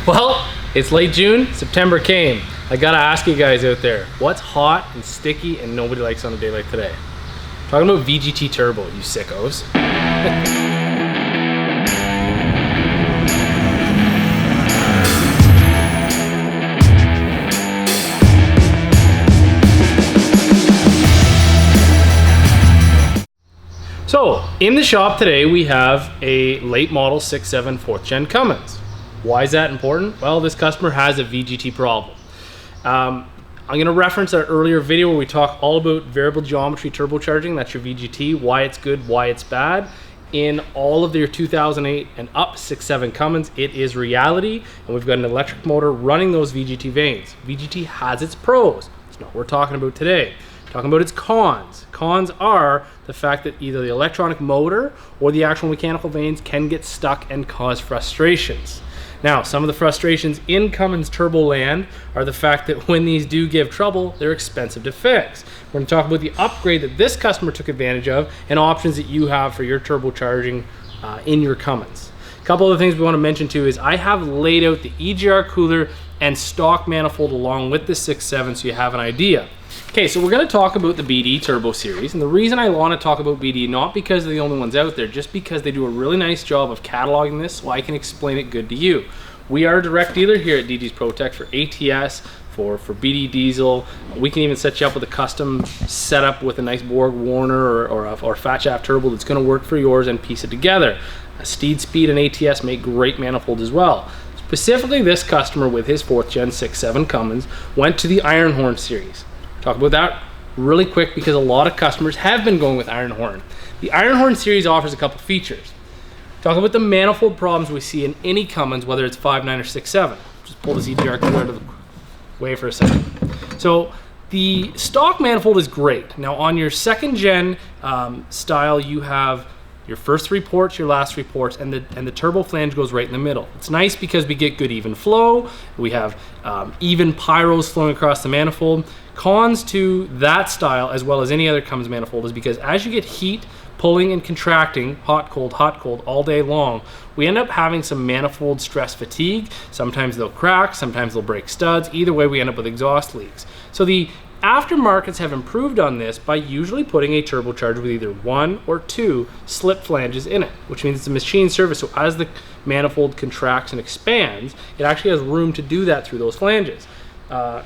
Well, it's late June, September came. I gotta ask you guys out there, what's hot and sticky and nobody likes on a day like today? I'm talking about VGT Turbo, you sickos. So, in the shop today, we have a late model 6.7 4th gen Cummins. Why is that important? Well, this customer has a VGT problem. I'm going to reference our earlier video where we talk all about variable geometry turbocharging. That's your VGT, why it's good, why it's bad. In all of their 2008 and up 6.7 Cummins, it is reality, and we've got an electric motor running those VGT vanes. VGT has its pros. It's not what we're talking about today. Talking about its cons. Cons are the fact that either the electronic motor or the actual mechanical vanes can get stuck and cause frustrations. Now, some of the frustrations in Cummins turbo land are the fact that when these do give trouble, they're expensive to fix. We're going to talk about the upgrade that this customer took advantage of and options that you have for your turbocharging in your Cummins. A couple of things we want to mention too is I have laid out the EGR cooler and stock manifold along with the 6.7 so you have an idea. Okay, so we're going to talk about the BD Turbo series, and the reason I want to talk about BD, not because they're the only ones out there, just because they do a really nice job of cataloging this so I can explain it good to you. We are a direct dealer here at DG's ProTech for ATS, for BD diesel. We can even set you up with a custom setup with a nice Borg Warner or fat shaft turbo that's going to work for yours and piece it together. Steed Speed and ATS make great manifolds as well. Specifically, this customer with his 4th gen 6.7 Cummins went to the Iron Horn series. Talk about that really quick because a lot of customers have been going with Iron Horn. The Iron Horn series offers a couple features. Talk about the manifold problems we see in any Cummins, whether it's 5.9 or 6.7. Just pull this EGR cooler out of the way for a second. So the stock manifold is great. Now on your 2nd gen style, you have your first 3 ports, your last 3 ports, and the turbo flange goes right in the middle. It's nice because we get good even flow. We have even pyros flowing across the manifold. Cons to that style, as well as any other Cummins manifold, is because as you get heat pulling and contracting, hot, cold, all day long, we end up having some manifold stress fatigue. Sometimes they'll crack, sometimes they'll break studs. Either way, we end up with exhaust leaks. So the aftermarkets have improved on this by usually putting a turbocharger with either 1 or 2 slip flanges in it, which means it's a machine service. So as the manifold contracts and expands, it actually has room to do that through those flanges.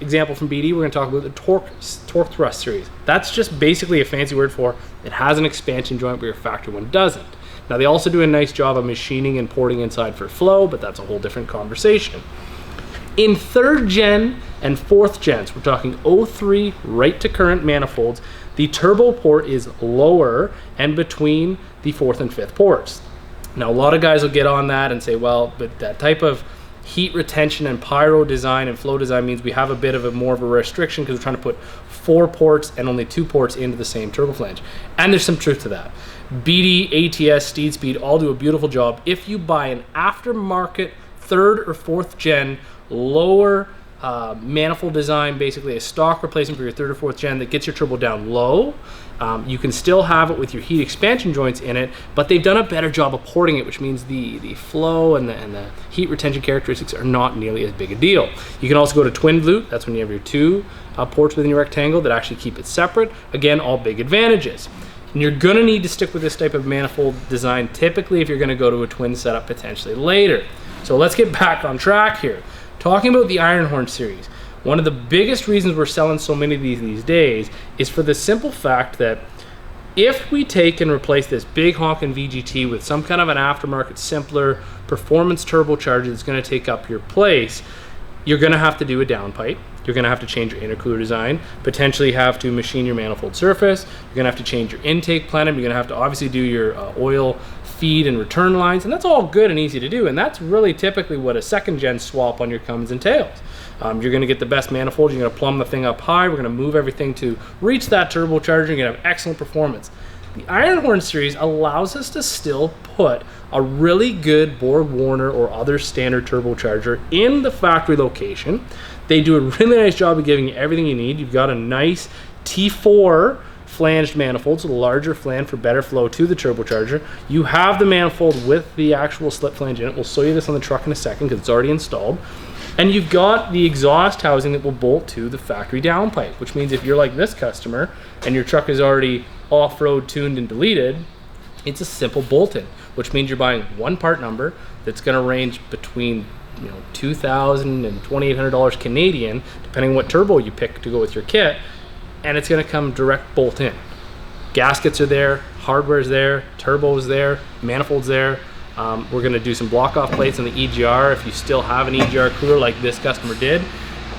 Example from BD, we're going to talk about the torque thrust series. That's just basically a fancy word for it has an expansion joint where your factory one doesn't. Now they also do a nice job of machining and porting inside for flow, but that's a whole different conversation. In 3rd gen and 4th gens, we're talking 03 right to current manifolds, the turbo port is lower and between the 4th and 5th ports. Now a lot of guys will get on that and say, well, but that type of heat retention and pyro design and flow design means we have a bit of more of a restriction because we're trying to put 4 ports and only 2 ports into the same turbo flange. And there's some truth to that. BD, ATS, Steed Speed all do a beautiful job. If you buy an aftermarket 3rd or 4th gen lower manifold design, basically a stock replacement for your 3rd or 4th gen that gets your turbo down low, you can still have it with your heat expansion joints in it, but they've done a better job of porting it, which means the flow and the heat retention characteristics are not nearly as big a deal. You can also go to twin flute. That's when you have your 2 ports within your rectangle that actually keep it separate. Again, all big advantages. And you're gonna need to stick with this type of manifold design typically if you're gonna go to a twin setup potentially later. So let's get back on track here. Talking about the Iron Horn series, one of the biggest reasons we're selling so many of these days is for the simple fact that if we take and replace this big honkin' VGT with some kind of an aftermarket, simpler performance turbocharger that's going to take up your place, you're going to have to do a downpipe. You're going to have to change your intercooler design, potentially have to machine your manifold surface. You're going to have to change your intake plenum. You're going to have to obviously do your oil feed and return lines, and that's all good and easy to do, and that's really typically what a 2nd gen swap on your Cummins entails. You're going to get the best manifold, you're going to plumb the thing up high, we're going to move everything to reach that turbocharger, you're going to have excellent performance. The Iron Horn series allows us to still put a really good Borg Warner or other standard turbocharger in the factory location. They do a really nice job of giving you everything you need. You've got a nice T4 flanged manifold, so the larger flange for better flow to the turbocharger. You have the manifold with the actual slip flange in it. We'll show you this on the truck in a second because it's already installed. And you've got the exhaust housing that will bolt to the factory downpipe, which means if you're like this customer and your truck is already off-road tuned and deleted, it's a simple bolt-in, which means you're buying one part number that's going to range between $2,000 and $2,800 Canadian, depending on what turbo you pick to go with your kit, and it's going to come direct bolt-in. Gaskets are there, hardware's there, turbo's there, manifold's there. We're going to do some block-off plates on the EGR if you still have an EGR cooler like this customer did.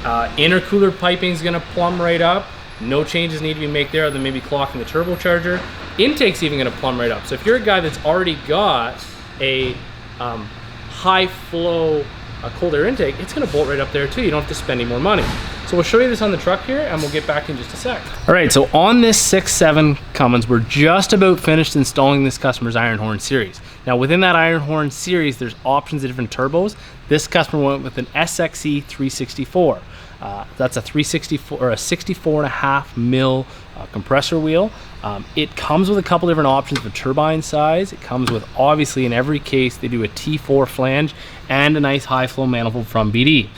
Intercooler piping is going to plumb right up. No changes need to be made there other than maybe clocking the turbocharger. Intake's even going to plumb right up. So if you're a guy that's already got a high flow cold air intake, it's going to bolt right up there too. You don't have to spend any more money. So we'll show you this on the truck here and we'll get back in just a sec. All right, so on this 6.7 Cummins, we're just about finished installing this customer's Iron Horn series. Now within that Iron Horn series, there's options of different turbos. This customer went with an SXE 364. That's a 364 or a 64.5 mil compressor wheel. It comes with a couple different options for turbine size. It comes with, obviously in every case, they do a T4 flange and a nice high flow manifold from BD.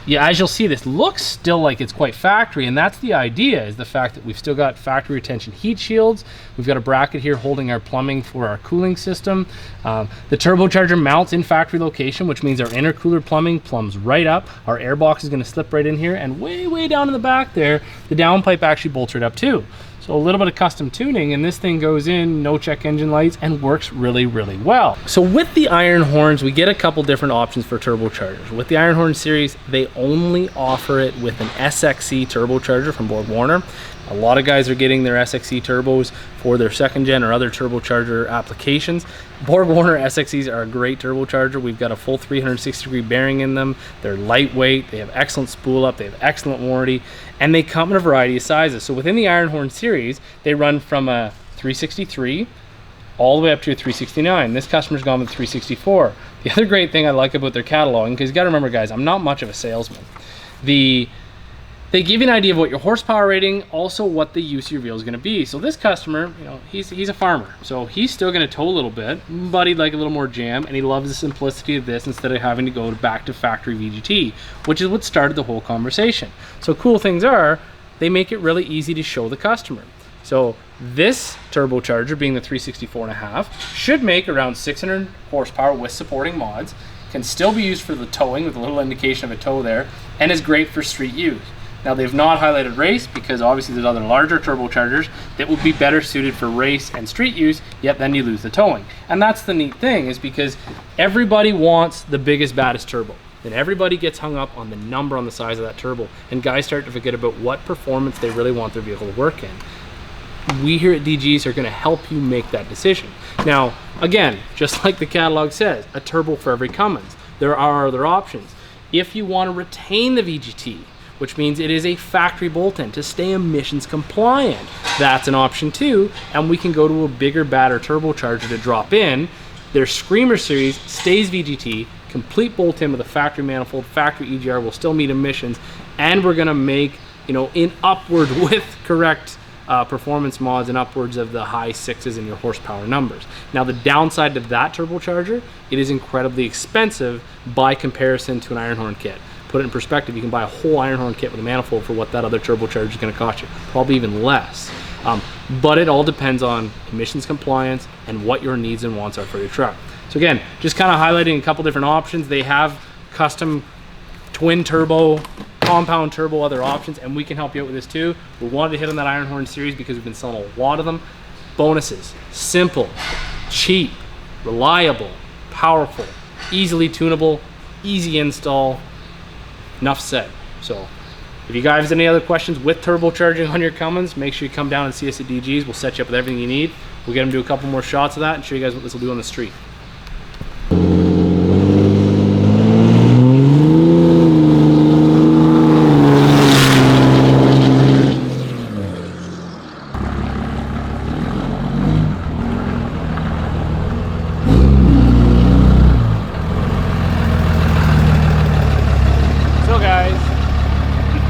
Yeah, as you'll see, this looks still like it's quite factory, and that's the idea, is the fact that we've still got factory retention heat shields. We've got a bracket here holding our plumbing for our cooling system. The turbocharger mounts in factory location, which means our intercooler plumbing plumbs right up. Our air box is going to slip right in here, and way down in the back there, the downpipe actually bolts right up too. So a little bit of custom tuning, and this thing goes in, no check engine lights, and works really well. So with the Iron Horns, we get a couple different options for turbochargers. With the Iron Horn series, they only offer it with an SXE turbocharger from BorgWarner. A lot of guys are getting their SXE turbos for their second gen or other turbocharger applications. BorgWarner SXEs are a great turbocharger. We've got a full 360-degree bearing in them. They're lightweight, they have excellent spool up, they have excellent warranty, and they come in a variety of sizes. So within the Iron Horn series, they run from a 363 all the way up to a 369. This customer's gone with 364. The other great thing I like about their cataloging, because you gotta remember guys, I'm not much of a salesman. They give you an idea of what your horsepower rating, also what the use of your wheel is going to be. So this customer, he's a farmer, so he's still going to tow a little bit, but he'd like a little more jam, and he loves the simplicity of this instead of having to go back to factory VGT, which is what started the whole conversation. So cool things are, they make it really easy to show the customer. So this turbocharger, being the 364.5, should make around 600 horsepower with supporting mods, can still be used for the towing with a little indication of a tow there, and is great for street use. Now they've not highlighted race because obviously there's other larger turbochargers that would be better suited for race and street use, yet then you lose the towing. And that's the neat thing, is because everybody wants the biggest, baddest turbo. Then everybody gets hung up on the number on the size of that turbo, and guys start to forget about what performance they really want their vehicle to work in. We here at DGs are going to help you make that decision. Now, again, just like the catalog says, a turbo for every Cummins. There are other options. If you want to retain the VGT, which means it is a factory bolt-in to stay emissions compliant, that's an option too, and we can go to a bigger, badder turbocharger to drop in. Their Screamer series stays VGT, complete bolt-in with a factory manifold, factory EGR will still meet emissions, and we're gonna make, in upward with correct performance mods and upwards of the high sixes in your horsepower numbers. Now the downside of that turbocharger, it is incredibly expensive by comparison to an Iron Horn kit. Put it in perspective, you can buy a whole Iron Horn kit with a manifold for what that other turbocharger is going to cost you, probably even less. But it all depends on emissions compliance and what your needs and wants are for your truck. So again, just kind of highlighting a couple different options. They have custom twin turbo, compound turbo, other options, and we can help you out with this too. We wanted to hit on that Iron Horn series because we've been selling a lot of them. Bonuses: simple, cheap, reliable, powerful, easily tunable, easy install. Enough said. So if you guys have any other questions with turbocharging on your Cummins, make sure you come down and see us at DG's. We'll set you up with everything you need. We'll get them to do a couple more shots of that and show you guys what this will do on the street.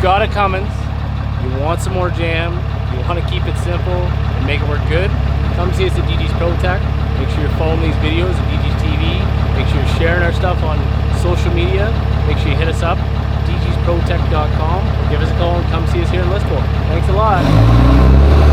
Got a Cummins, you want some more jam, If you want to keep it simple and make it work good, come see us at DG's Pro Tech. Make sure you're following these videos at DG's TV. Make sure you're sharing our stuff on social media. Make sure you hit us up, dgsprotech.com, or give us a call and come see us here in Listowel. Thanks a lot.